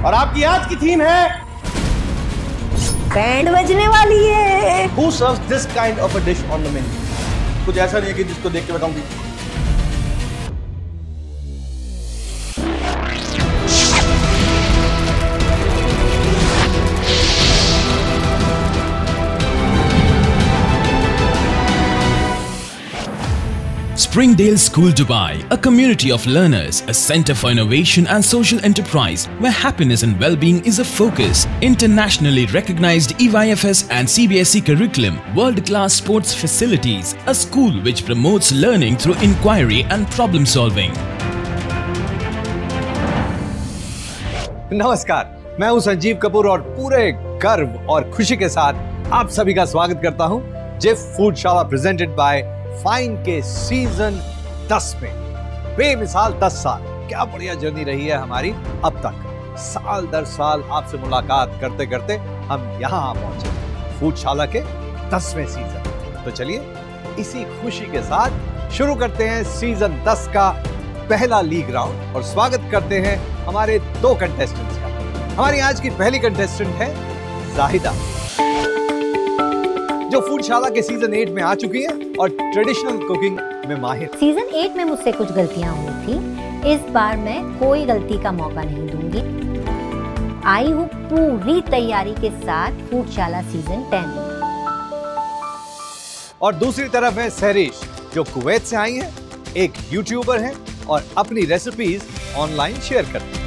और आपकी आज की थीम है बैंड बजने वाली है। Who serves this kind of a dish on the menu? कुछ ऐसा नहीं है कि जिसको देख के बताऊंगी। Springdale School Dubai, a community of learners, a center for innovation and social enterprise where happiness and well-being is a focus. Internationally recognized EYFS and CBSE curriculum, world-class sports facilities, a school which promotes learning through inquiry and problem solving. नमस्कार, मैं हूं संजीव कपूर और पूरे गर्व और खुशी के साथ आप सभी का स्वागत करता हूं जिफ फूडशाला प्रेजेंटेड बाय फाइन के सीजन 10 में। बेमिसाल 10 साल, क्या बढ़िया जर्नी रही है हमारी अब तक। साल दर साल आपसे मुलाकात करते करते हम यहाँ पहुंचे फूडशाला के 10वें सीजन। तो चलिए इसी खुशी के साथ शुरू करते हैं सीजन 10 का पहला लीग राउंड और स्वागत करते हैं हमारे 2 कंटेस्टेंट्स का। हमारी आज की पहली कंटेस्टेंट है जाहिदा, जो फूडशाला के सीजन 8 में आ चुकी है और ट्रेडिशनल कुकिंग में माहिर। सीजन 8 में मुझसे कुछ गलतियां हुई थी, इस बार मैं कोई गलती का मौका नहीं दूंगी। आई हूँ पूरी तैयारी के साथ फूडशाला सीजन 10। और दूसरी तरफ है सहरीश, जो कुवैत से आई है, एक यूट्यूबर है और अपनी रेसिपीज ऑनलाइन शेयर करती है।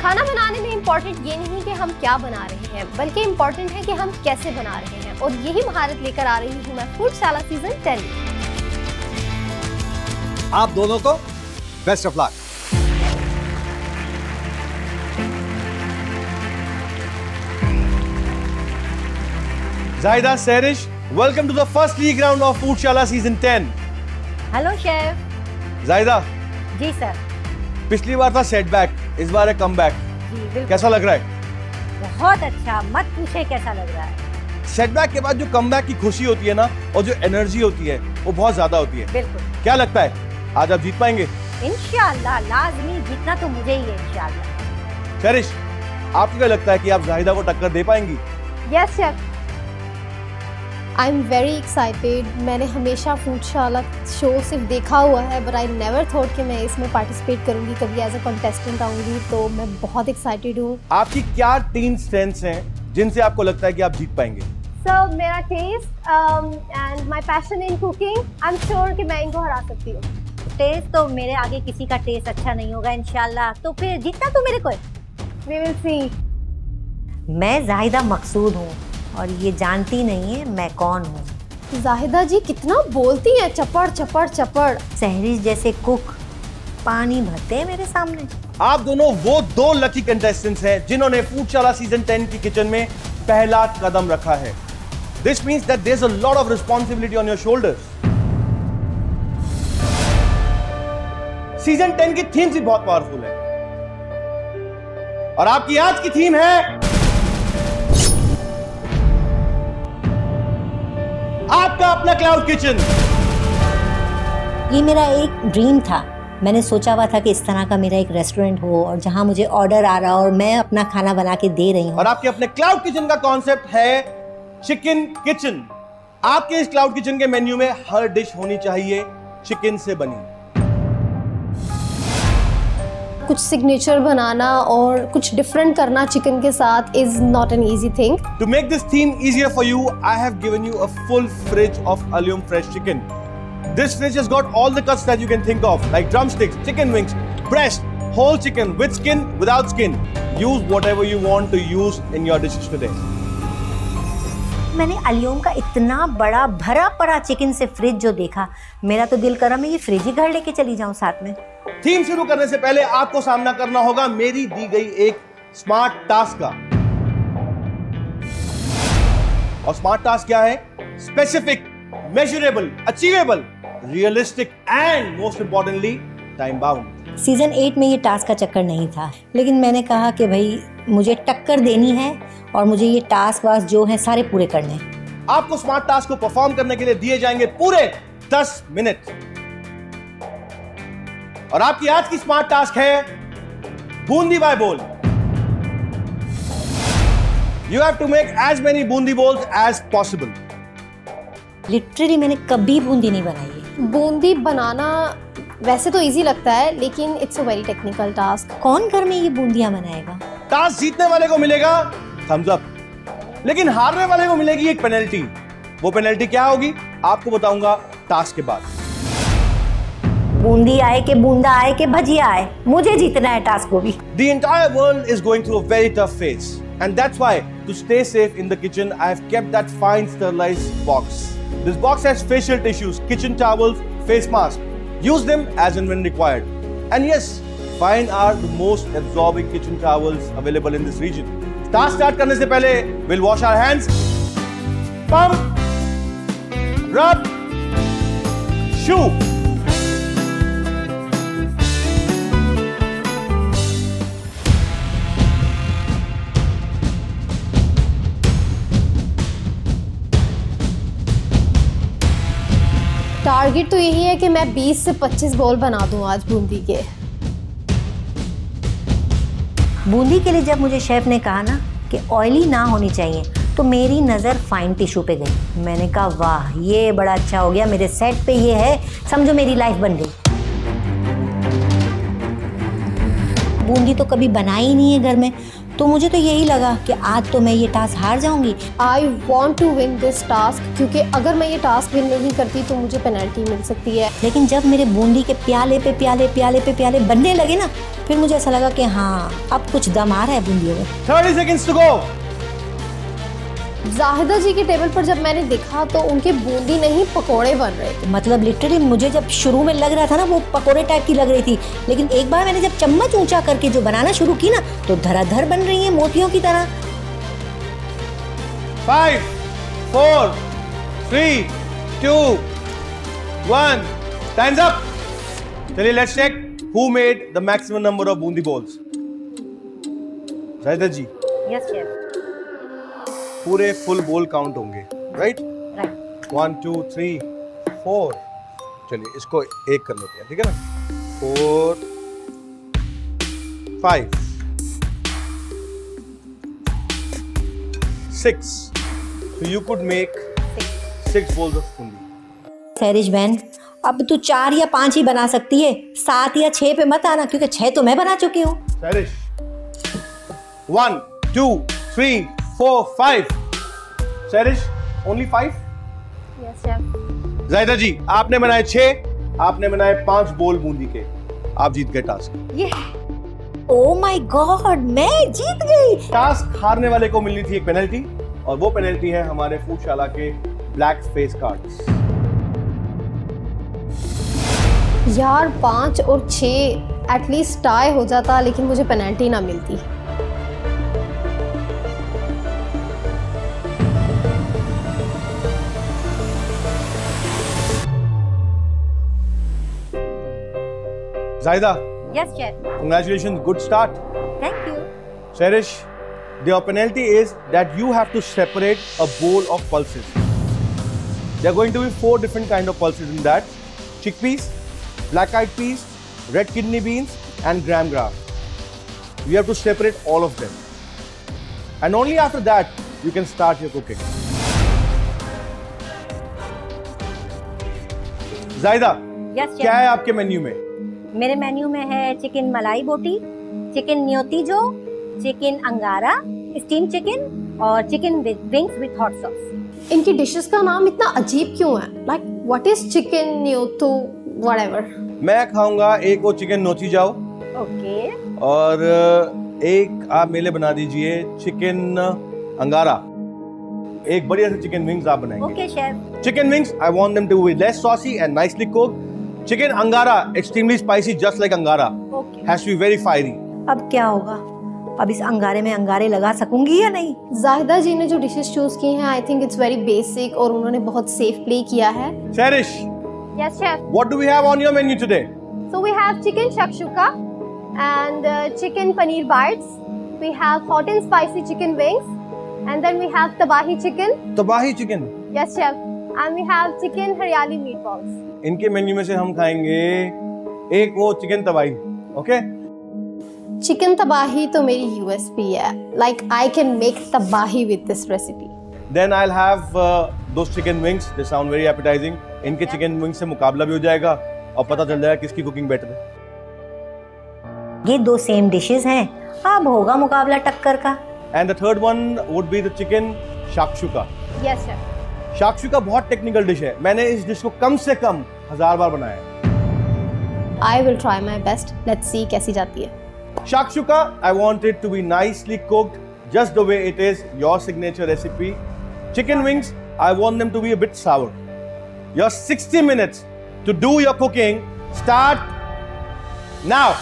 खाना बनाने में इम्पोर्टेंट ये नहीं कि हम क्या बना रहे हैं, बल्कि इम्पोर्टेंट है कि हम कैसे बना रहे हैं, और यही महारत लेकर आ रही हूँ मैं फूडशाला सीजन 10। आप दोनों को best of luck. Zaida, Serish, welcome to the first league round of Foodshala season 10. Hello chef. Zaida, ji sir. पिछली बार था सेटबैक, इस बार है कमबैक। जी बिल्कुल। कैसा लग रहा है? बहुत अच्छा, मत पूछे कैसा लग रहा है। सेटबैक के बाद जो कमबैक की खुशी होती है ना, और जो एनर्जी होती है वो बहुत ज्यादा होती है। बिल्कुल। क्या लगता है आज आप जीत पाएंगे? इंशाल्लाह, लाजमी जीतना तो मुझे ही है इंशाल्लाह। शेरिश, आपको क्या लगता है कि आप जाहिदा को टक्कर दे पाएंगी? Yes chef, I am very excited. मैंने हमेशा फूडशाला शो सिर्फ देखा हुआ है, बट आई नेवर थॉट कि मैं इसमें पार्टिसिपेट करूंगी, कभी एज अ कंटेस्टेंट आऊंगी, तो मैं बहुत एक्साइटेड हूँ। आपकी क्या 3 स्ट्रेंथ्स हैं जिनसे आपको लगता है कि आप जीत पाएंगे? सर, मेरा taste and my passion in cooking, I am sure कि मैं इनको हरा सकती हूँ। टेस्ट तो मेरे आगे किसी का टेस्ट अच्छा नहीं होगा इंशाल्लाह, तो फिर जीतना तो मेरे को है। We will see. मैं जाहिदा मकसूद हूँ और ये जानती नहीं है मैं कौन हूँ। जाहिदा जी कितना बोलती है, चपड़ चपड़ चपड़। सहरीश जैसे कुक पानी भरते हैं मेरे सामने। आप दोनों वो 2 लकी कंटेस्टेंट्स हैं जिन्होंने फूडशाला सीजन 10 की किचन में पहला कदम रखा है। This means that there is a lot of responsibility on your shoulders. Season 10 की थीम भी बहुत पावरफुल है और आपकी आज की थीम है आपका अपना क्लाउड किचन। ये मेरा एक ड्रीम था। मैंने सोचा हुआ था कि इस तरह का मेरा एक रेस्टोरेंट हो और जहां मुझे ऑर्डर आ रहा हो और मैं अपना खाना बना के दे रही हूँ। और आपके अपने क्लाउड किचन का कॉन्सेप्ट है चिकन किचन। आपके इस क्लाउड किचन के मेन्यू में हर डिश होनी चाहिए चिकन से बनी। कुछ सिग्नेचर बनाना और कुछ डिफरेंट करना चिकन के साथ is not an easy thing. To make this theme easier for you, I have given you a full fridge of Allium fresh chicken. This fridge has got all the cuts that you can think of, like drumsticks, chicken wings, breast, whole chicken, with skin, without skin. Use whatever you want to use in your dishes today. मैंने अलियोम का इतना बड़ा भरा पड़ा chicken से fridge जो देखा, मेरा तो दिल करा मैं ये फ्रिज ही घर लेके चली जाऊं साथ में। थीम शुरू करने से पहले आपको सामना करना होगा मेरी दी गई एक स्मार्ट टास्क का। और स्मार्ट टास्क क्या है? Specific, measurable, achievable, realistic and most importantly time bound. Season 8 में ये टास्क का चक्कर नहीं था, लेकिन मैंने कहा कि भाई मुझे टक्कर देनी है और मुझे ये टास्क वास्क जो है सारे पूरे करने हैं। आपको स्मार्ट टास्क को परफॉर्म करने के लिए दिए जाएंगे पूरे 10 मिनट। और आपकी आज की स्मार्ट टास्क है Bundi by bowl. You have to make as many bundi bowls as possible. Literally मैंने कभी बूंदी नहीं बनाई है। बूंदी बनाना वैसे तो इजी लगता है, लेकिन it's a very technical task. कौन घर में ये बूंदियां बनाएगा? टास्क जीतने वाले को मिलेगा थम्स अप, लेकिन हारने वाले को मिलेगी एक पेनल्टी। वो पेनल्टी क्या होगी आपको बताऊंगा टास्क के बाद। बूंदी आए के बूंदा आए के भजिया आए, मुझे जीतना है टास्क को भी। The entire world is going through a very tough phase, and that's why to stay safe in the kitchen, I have kept that fine sterilized box. This box has facial tissues, kitchen towels, face masks. Use them as and when required. And yes, fine are the most absorbing kitchen towels available in this region. Task start करने से पहले we'll wash our hands, pump, rub, shoo. Target तो यही है कि मैं 20 से 25 ball बना दूं आज बूंदी के। बूंदी के लिए जब मुझे शेफ ने कहा ना कि ऑयली ना होनी चाहिए, तो मेरी नज़र फाइन टिश्यू पे गई। मैंने कहा वाह, ये बड़ा अच्छा हो गया, मेरे सेट पे ये है, समझो मेरी लाइफ बन गई। बूंदी तो कभी बनाई ही नहीं है घर में, तो मुझे तो यही लगा कि आज तो मैं ये टास्क हार जाऊंगी। I want to win this task, क्योंकि अगर मैं ये टास्क विन नहीं करती तो मुझे पेनल्टी मिल सकती है। लेकिन जब मेरे बूंदी के प्याले पे प्याले प्याले पे प्याले बनने लगे ना, फिर मुझे ऐसा लगा कि हाँ, अब कुछ दम आ रहा है बूंदियों में। 30 seconds to go. जाहिदा जी के टेबल पर जब मैंने देखा तो उनके बूंदी नहीं पकोड़े बन रहे थे। मतलब लिटरली मुझे जब शुरू में लग रहा था ना, वो पकोड़े टाइप की लग रही थी, लेकिन एक बार मैंने जब चम्मच ऊंचा करके जो बनाना शुरू की ना, तो धराधर बन रही है मोतियों की तरह। 5, 4, 3, 2, 1. Time's up. चलिए let's check who made the maximum number of bundi balls. Zahida ji. Yes chef. पूरे फुल बोल काउंट होंगे, राइट? राइट। 1 2 3 4। चलिए इसको एक कर लेते हैं, ठीक है ना? 4 5 6। So you could make 6 bowls of bundi. सैरिश बहन, अब तू 4 या 5 ही बना सकती है, 7 या 6 पे मत आना, क्योंकि 6 तो मैं बना चुकी हूँ। सैरिश 1 2 3 4 5। सैरिश only 5? Yes chef. Zahida ji आपने बनाए 6, आपने बनाए 5 बोल बूंदी के। आप जीत गए टास्क। ये ओह माय गॉड, मैं जीत गई। टास्क हारने वाले को मिलनी थी एक पेनल्टी, और वो पेनल्टी है हमारे फूडशाला के ब्लैक फेस कार्ड्स। यार 5 और 6 एटलीस्ट टाई हो जाता, लेकिन मुझे पेनल्टी ना मिलती। Zaida, yes chef. congratulations, good start. Thank you. Cherish, your penalty is that you have to separate a bowl of pulses. There are going to be 4 different kind of pulses in that: chickpeas, black-eyed peas, red kidney beans, and graham gram. You have to separate all of them, and only after that you can start your cooking. Zaida, yes क्या है chef. आपके menu में? मेरे menu में है chicken malai boti, chicken न्योतीजो, chicken angara, steam chicken और chicken wings with hot sauce. इनकी डिशेस का नाम इतना अजीब क्यों है? लाइक व्हाट इज चिकन न्योतो व्हाटएवर? मैं खाऊंगा एक वो चिकन नोची जाओ, ओके। और एक आप मेले बना दीजिए चिकन अंगारा। एक बढ़िया से चिकन विंग्स आप बनाएंगे। Okay chef. Chicken wings I want them to be less saucy and nicely cooked. Chicken angara extremely spicy just like angara, has to be very fiery. अब क्या होगा? अब इस अंगारे में अंगारे लगा सकूंगी या नहीं? जाहिदा जी ने जो डिशेस चूज की हैं, I think it's very basic और उन्होंने बहुत सेफ प्ले किया है। Cherish, yes chef. what do we have on your menu today? So we have chicken shakshuka and chicken paneer bites. We have hot and spicy chicken wings, and then we have tabahi chicken. तबाही chicken. Yes chef. And we have chicken haryali meatballs. इनके menu में से हम खाएंगे एक वो chicken तबाही, okay? Chicken तबाही तो मेरी USP है. Like I can make तबाही with this recipe. Then I'll have those chicken wings. They sound very appetizing. इनके chicken wings से मुकाबला भी हो जाएगा और पता चल जाएगा किसकी cooking better है. ये 2 सेम डिशेस हैं, अब होगा मुकाबला टक्कर का. And the third one would be the chicken shakshuka. Yes, chef. shakshuka बहुत टेक्निकल डिश है. मैंने इस डिश को कम से कम 1000 बार बनाया है. I will try my best. Let's see कैसी जाती है. Shakshuka, I want it to be nicely cooked, just the way it is, your signature recipe. Chicken wings, I want them to be a bit sour. Your 60 minutes to do your cooking start now.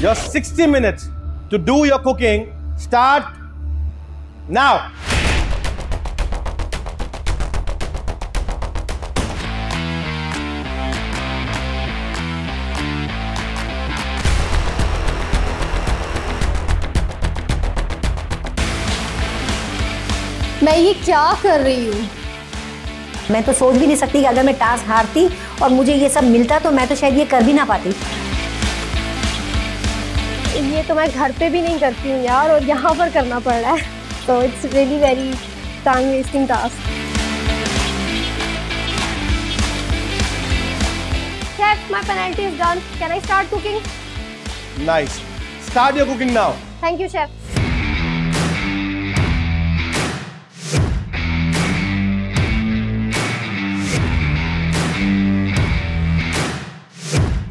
Your 60 minutes to do your cooking start now. मैं ये क्या कर रही हूँ? मैं तो सोच भी नहीं सकती कि अगर मैं टास्क हारती और मुझे ये सब मिलता तो मैं तो शायद ये कर भी ना पाती. ये तो मैं घर पे भी नहीं करती हूँ यार, और यहाँ पर करना पड़ रहा है. तो it's really very time wasting task. Chef, my penalty is done. Can I start cooking? Nice. Start your cooking now. Thank you, chef.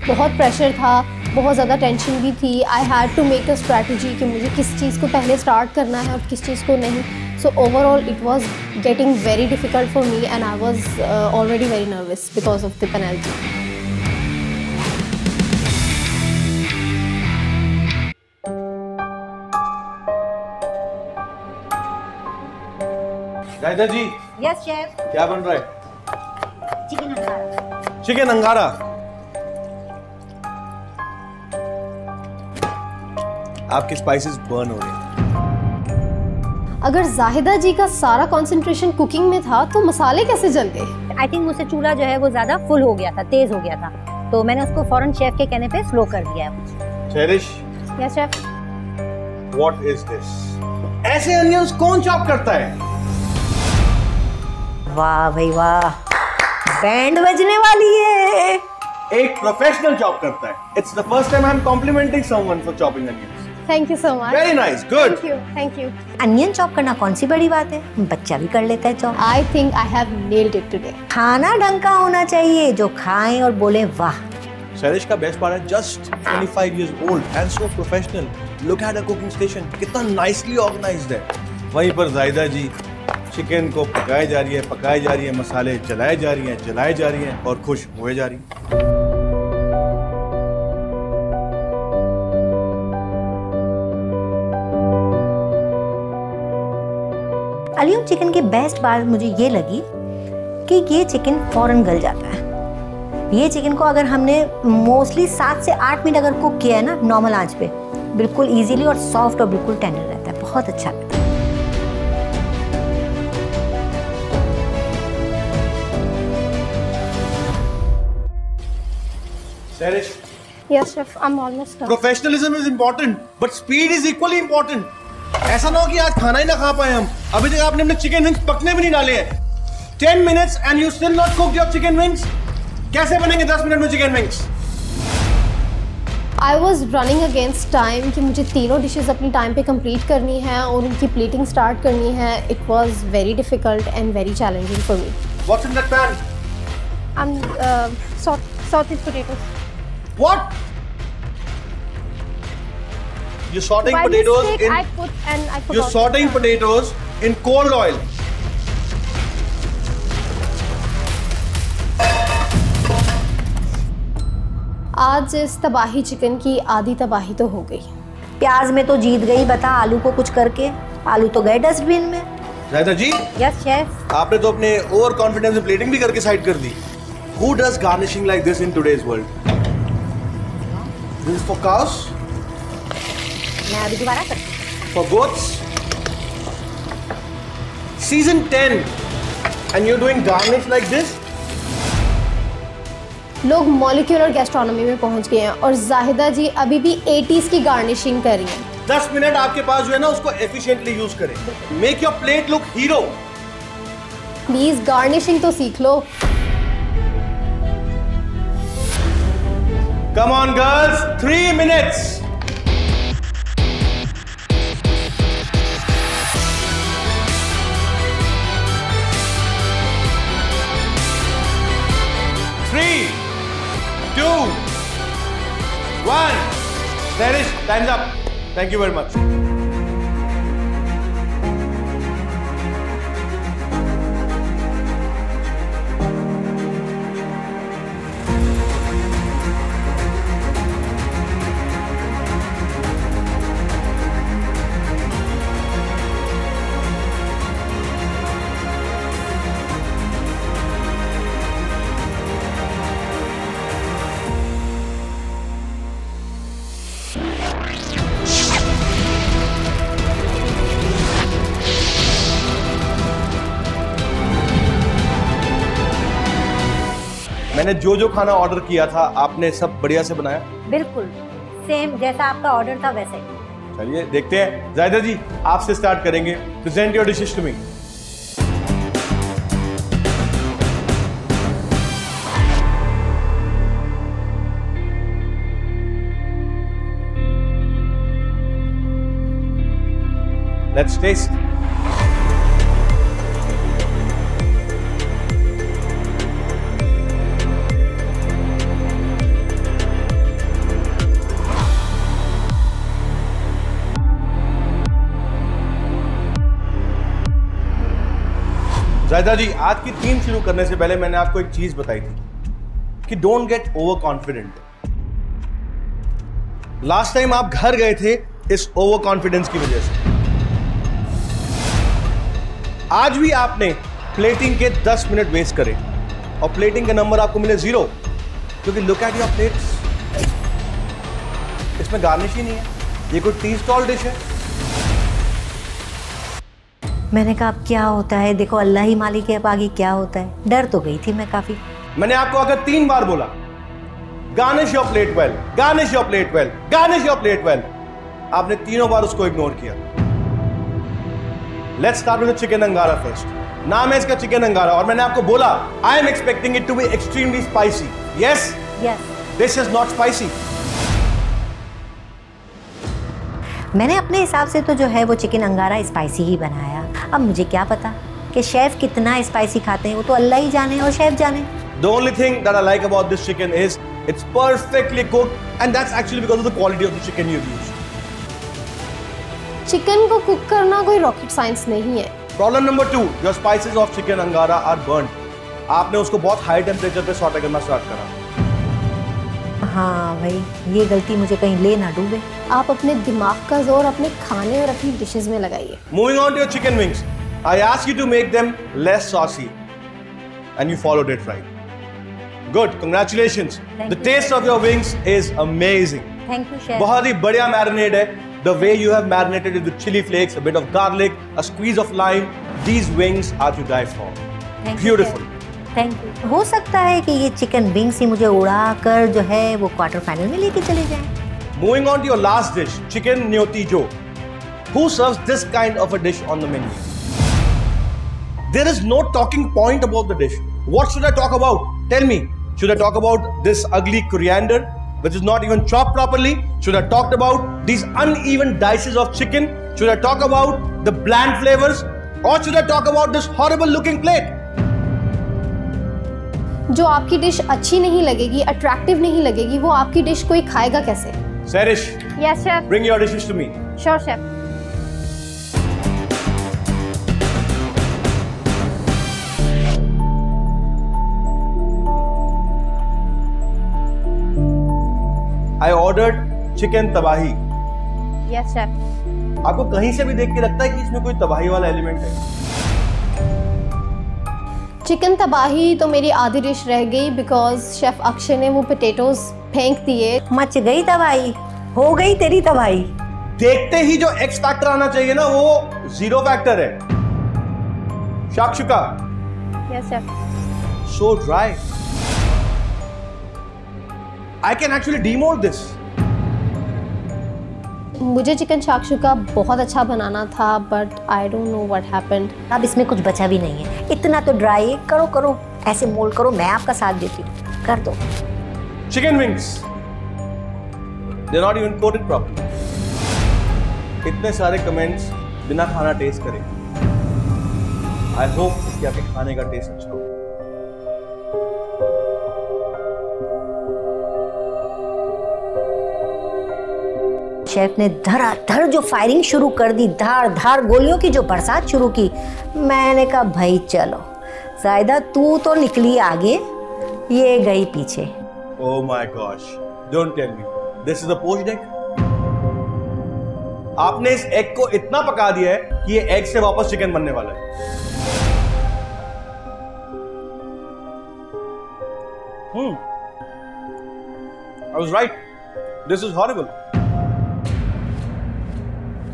बहुत प्रेशर था, बहुत ज़्यादा टेंशन भी थी. I had to make a strategy कि मुझे किस चीज़ को पहले स्टार्ट करना है और किस चीज़ को नहीं. So overall it was getting very difficult for me and I was already very nervous because of the penalty. जायदा जी, यस शेफ. क्या बन रहा है? चिकन अंगारा. चिकन अंगारा. आपके स्पाइसेस बर्न हो रहे हैं. अगर जाहिदा जी का सारा कंसंट्रेशन कुकिंग में था तो मसाले कैसे जल गए? आई थिंक मुझसे चूल्हा जो है वो ज्यादा फुल हो गया था, तेज हो गया था, तो मैंने उसको फौरन शेफ के कहने पे स्लो कर दिया है. Cherish, yes chef. What is this? ऐसे अनियंस कौन चॉप करता है? वाह भाई वाह, बैंड बजने वाली है. एक प्रोफेशनल चॉप करता है. It's the first time I am complimenting someone for chopping onions. Thank you so much. Very nice, good. Thank you. Onion chop करना कौन सी बड़ी बात है, बच्चा भी कर लेता है chop. I think I have nailed it today. खाना ढंग का होना चाहिए, जो खाएं और बोले वाह. चेरिश का बेस्ट पार्ट है just 25 years old and so professional. Look at her cooking station. कितना nicely organized है. वहीं पर जायदा जी चिकन को पकाई जा रही है, मसाले चलाए जा रही हैं और खुश हुए जा रही हैं. अलियम चिकन की बेस्ट बात मुझे ये लगी कि ये चिकन फौरन गल जाता है. ये चिकन को अगर हमने मोस्टली 7 से 8 मिनट अगर कुक किया है ना नॉर्मल आंच पे, बिल्कुल इजीली और सॉफ्ट और बिल्कुल टेंडर रहता है. बहुत अच्छा लगता है. Cherish, Yes, chef. I'm almost done. professionalism is important, but speed is equally important. ऐसा ना हो कि आज खाना ही ना खा पाए हम. अभी तक आपने अपने चिकन विंग्स पकने भी नहीं डाले हैं. 10 minutes and you still not cooked your chicken wings. कैसे बनेंगे 10 मिनट में chicken wings? I was running against time कि मुझे तीनों डिशेस अपनी टाइम पे कंप्लीट करनी है और उनकी प्लेटिंग स्टार्ट करनी है. It was very difficult and very challenging for me. What's in that pan? I'm sauteed potatoes. What? You're sauteing By potatoes mistake, in. I put and I forgot. You're sauteing potatoes in cold oil. आज इस तबाही chicken की आधी तबाही तो हो गई. प्याज में तो जीत गई, बता आलू को कुछ करके. आलू तो गए डस्टबिन में. जायदा जी, यस शेफ. आपने तो अपने ओवर कॉन्फिडेंस में प्लेटिंग भी करके साइड कर दी. Who does garnishing like this in today's world? This is for cows? मैं अभी दोबारा करती हूँ। For goats? Season 10 and you're doing garnish like this? लोग मॉलिक्यूलर गैस्ट्रोनॉमी में पहुंच गए हैं और जाहिदा जी अभी भी 80s की गार्निशिंग कर रही हैं। 10 मिनट आपके पास जो है ना उसको एफिशिएंटली यूज करें। Make your plate look hero. Please garnishing तो सीख लो। Come on girls, 3 minutes. Three, 2, 1. There is time's up. Thank you very much. मैंने जो खाना ऑर्डर किया था आपने सब बढ़िया से बनाया? बिल्कुल सेम जैसा आपका ऑर्डर था वैसे। चलिए देखते हैं। जायदा जी आपसे स्टार्ट करेंगे। Present your dishes to me. Let's taste. Zaida ji आज की थीम शुरू करने से पहले मैंने आपको एक चीज बताई थी कि don't get over confident. Last time आप घर गए थे इस ओवर कॉन्फिडेंस की वजह से। आज भी आपने प्लेटिंग के 10 मिनट वेस्ट करे और प्लेटिंग का नंबर आपको मिले 0 क्योंकि लुक एट योर प्लेट्स, इसमें गार्निश ही नहीं है। ये कोई टी स्टॉल डिश है? मैंने कहा अब क्या होता है, देखो अल्लाह ही मालिक है, अब आगे क्या होता है। डर तो गई थी मैं काफी। मैंने आपको अगर 3 बार बोला garnish your plate well, garnish your plate well, garnish your plate well, आपने तीनों बार उसको इग्नोर किया। Let's start with the chicken angara first. नाम है इसका चिकन अंगारा और मैंने आपको बोला I am expecting it to be extremely spicy. Yes this is not spicy. मैंने अपने हिसाब से तो जो है वो चिकन अंगारा स्पाइसी ही बनाया। अब मुझे क्या पता कि शेफ कितना स्पाइसी खाते हैं, वो तो अल्लाह ही जाने और शेफ जाने। The only thing that I like about this chicken is it's perfectly cooked and that's actually because of the quality of the chicken you've used. Chicken को कुक करना कोई रॉकेट साइंस नहीं है। Problem number 2, your spices of chicken angara are burnt. आपने उसको बहुत high temperature पे saute करना स्टार्ट करा। हाँ भाई ये गलती मुझे कहीं ले ना डूबे। आप अपने दिमाग का जोर अपने खाने और अपनी डिशेस में लगाइए। Moving on to your chicken wings, I asked you to make them less saucy, and you followed it right. Good, congratulations. The taste of your wings is amazing. Thank you chef. बहुत ही बढ़िया marinade है. The way you have marinated it with chili flakes, a bit of garlic, a squeeze of lime. These wings are to die for. Beautiful. Thank you. हो सकता है कि ये chicken wings ही मुझे उड़ा कर जो है वो क्वार्टर फाइनल में लेके चले जाएं। Moving on to your last dish, chicken gnocchi jo. Who serves this kind of a dish on the menu? There is no talking point about the dish. What should I talk about? Tell me. Should I talk about this ugly coriander, which is not even chopped properly? Should I talk about these uneven dices of chicken? Should I talk about the bland flavors? Or should I talk about this horrible looking plate? जो आपकी dish अच्छी नहीं लगेगी, attractive नहीं लगेगी, वो आपकी dish कोई खाएगा कैसे? Sarish. Yes, chef. Bring your dishes to me. Sure, chef. I ordered chicken तबाही। Yes, chef. आपको कहीं से भी देख के लगता है कि इसमें कोई तबाही वाला एलिमेंट है? चिकन तबाही तो मेरी आधी डिश रह गई बिकॉज शेफ अक्षय ने वो पोटैटोज फेंक दिए। मच गई तबाही, हो गई तेरी तबाही। देखते ही जो एक्स फैक्टर आना चाहिए ना, वो 0 फैक्टर है। शाक्षुका, yes chef. so dry. I can actually demold this. मुझे चिकन शाक्षुका बहुत अच्छा बनाना था but I don't know what happened. अब इसमें कुछ बचा भी नहीं है, इतना तो ड्राई है। करो करो, ऐसे मोल्ड करो, मैं आपका साथ देती हूँ, कर दो। Chicken wings, they're not even coated properly. इतने सारे कमेंट्स बिना खाना टेस्ट करें। I hope कि आपके खाने का टेस्ट अच्छा हो। शेफ ने धड़ाधड़ जो फायरिंग शुरू कर दी, धार धार गोलियों की जो बरसात शुरू की, मैंने कहा भाई चलो जायदा तू तो निकली आगे, ये गई पीछे। Oh my gosh, don't tell me this is a poached egg. आपने इस एग को इतना पका दिया है कि ये एग से वापस चिकन बनने वाला है। I was right. This is horrible.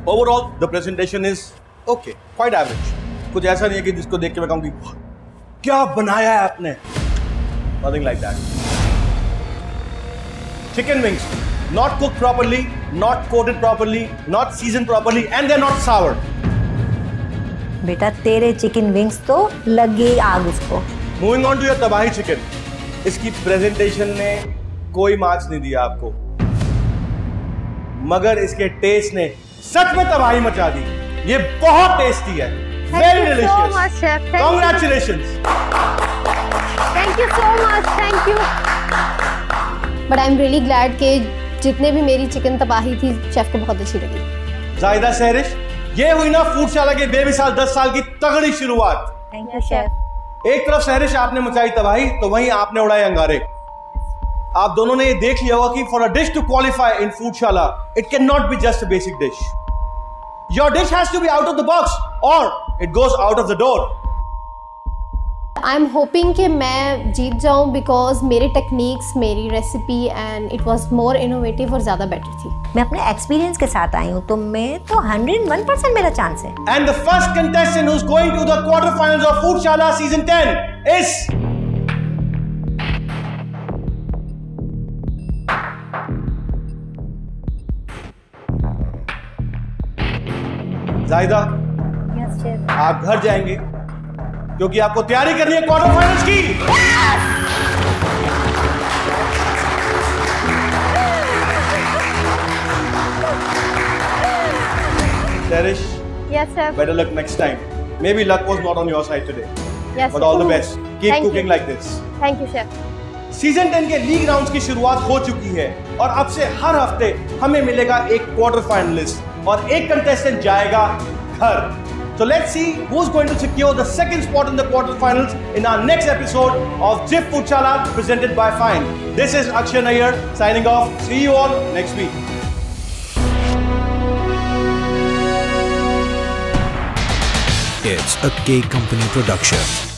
Overall, the presentation is okay, quite average. कुछ ऐसा नहीं है कि जिसको देख के मैं कहूँगी क्या बनाया है आपने। Nothing like that. Chicken wings, not cooked properly, not coated properly, not seasoned properly, and they're not sour. बेटा तेरे चिकन विंग्स तो लग गई आग उसको। Moving on to your तबाही चिकन, इसकी प्रेजेंटेशन ने कोई मार्क्स नहीं दिया आपको, मगर इसके टेस्ट ने सच में तबाही मचा दी। ये बहुत टेस्टी है, very delicious. Congratulations. Thank you so much, thank you. But I am really glad कि जितने भी मेरी चिकन तबाही थी शेफ को बहुत अच्छी लगी। जायदा सहरिश, ये हुई ना फूडशाला के बेमिसाल 10 साल की तगड़ी शुरुआत। Thank you chef. एक तरफ सहरिश आपने मचाई तबाही, तो वहीं आपने उड़ाए अंगारे। आप दोनों ने ये देख लिया होगा कि for a dish to qualify in Foodshala, it can not be just a basic dish. Your dish has to be out of the box और it goes out of the door. I am hoping कि मैं जीत जाऊं because मेरी techniques, मेरी recipe and it was more innovative और ज़्यादा better थी। मैं अपने एक्सपीरियंस के साथ आई हूँ, तो मैं तो 101% मेरा चांस है। And the first contestant who's going to the quarterfinals of Foodshala season 10 is जायदा। Yes chef. आप घर जाएंगे क्योंकि आपको तैयारी करनी है क्वार्टर फाइनल्स की। Serish, Yes, sir. better luck next time. Maybe luck was not on your side today. Yes, But all the best. Keep Thank cooking you. like this. Thank you, chef. Season 10 के league rounds की शुरुआत हो चुकी है और अब से हर हफ्ते हमें मिलेगा एक क्वार्टर फाइनलिस्ट और एक कंटेस्टेंट जाएगा घर। So let's see who's going to secure the second spot in the quarterfinals in our next episode of Jif Foodshala presented by Fine. This is Akshay Nayyar signing off. See you all next week. It's a K Company production.